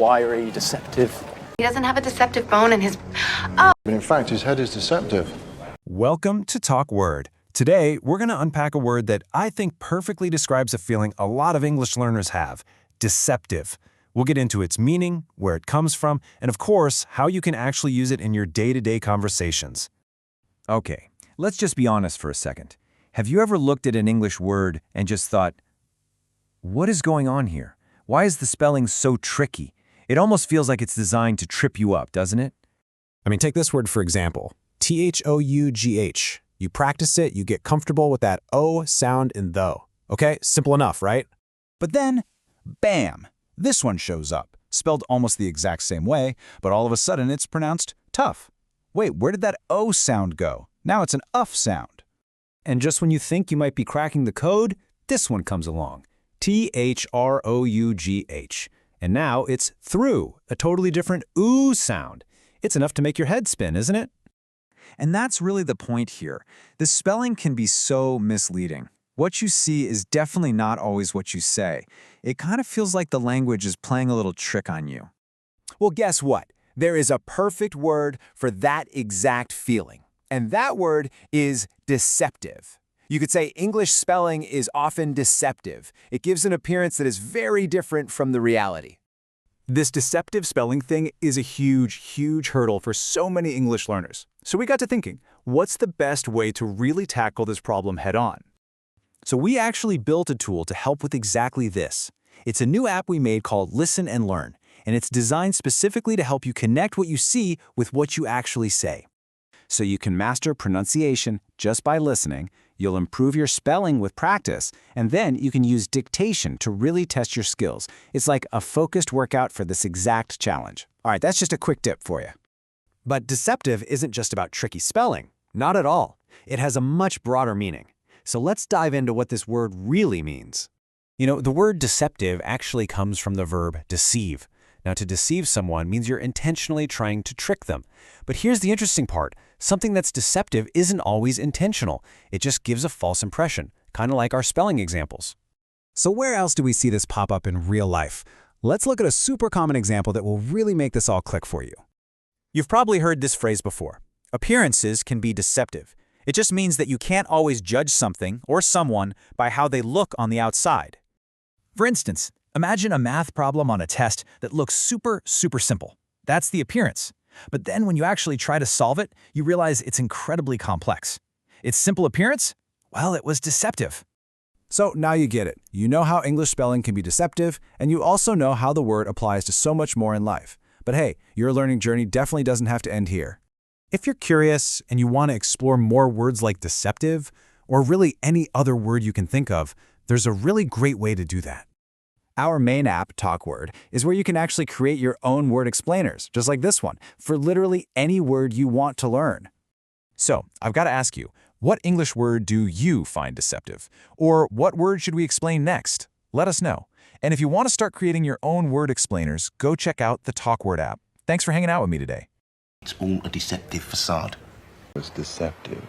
wiry, deceptive. He doesn't have a deceptive bone in his... Oh! But in fact, his head is deceptive. Welcome to TalkWord. Today, we're going to unpack a word that I think perfectly describes a feeling a lot of English learners have: deceptive. We'll get into its meaning, where it comes from, and of course, how you can actually use it in your day-to-day conversations. Okay, let's just be honest for a second. Have you ever looked at an English word and just thought, what is going on here? Why is the spelling so tricky? It almost feels like it's designed to trip you up, doesn't it? I mean, take this word for example, T-H-O-U-G-H. You practice it, you get comfortable with that O sound in though. Okay, simple enough, right? But then, bam, this one shows up, spelled almost the exact same way, but all of a sudden it's pronounced tough. Wait, where did that O sound go? Now it's an UF sound. And just when you think you might be cracking the code, this one comes along, T-H-R-O-U-G-H. And now it's through, a totally different OO sound. It's enough to make your head spin, isn't it? And that's really the point here. The spelling can be so misleading. What you see is definitely not always what you say. It kind of feels like the language is playing a little trick on you. Well, guess what? There is a perfect word for that exact feeling. And that word is deceptive. You could say English spelling is often deceptive. It gives an appearance that is very different from the reality. This deceptive spelling thing is a huge hurdle for so many English learners. So we got to thinking, what's the best way to really tackle this problem head-on? So we actually built a tool to help with exactly this. It's a new app we made called Listen and Learn, and it's designed specifically to help you connect what you see with what you actually say. So you can master pronunciation just by listening, you'll improve your spelling with practice, and then you can use dictation to really test your skills. It's like a focused workout for this exact challenge. All right, that's just a quick tip for you. But deceptive isn't just about tricky spelling. Not at all. It has a much broader meaning. So let's dive into what this word really means. You know, the word deceptive actually comes from the verb deceive. Now, to deceive someone means you're intentionally trying to trick them. But here's the interesting part. Something that's deceptive isn't always intentional. It just gives a false impression, kind of like our spelling examples. So where else do we see this pop up in real life? Let's look at a super common example that will really make this all click for you. You've probably heard this phrase before. Appearances can be deceptive. It just means that you can't always judge something or someone by how they look on the outside. For instance, imagine a math problem on a test that looks super simple. That's the appearance. But then when you actually try to solve it, you realize it's incredibly complex. Its simple appearance? Well, it was deceptive. So now you get it. You know how English spelling can be deceptive, and you also know how the word applies to so much more in life. But hey, your learning journey definitely doesn't have to end here. If you're curious and you want to explore more words like deceptive, or really any other word you can think of, there's a really great way to do that. Our main app, TalkWord, is where you can actually create your own word explainers, just like this one, for literally any word you want to learn. So, I've got to ask you, what English word do you find deceptive? Or what word should we explain next? Let us know. And if you want to start creating your own word explainers, go check out the TalkWord app. Thanks for hanging out with me today. It's all a deceptive facade. It's deceptive.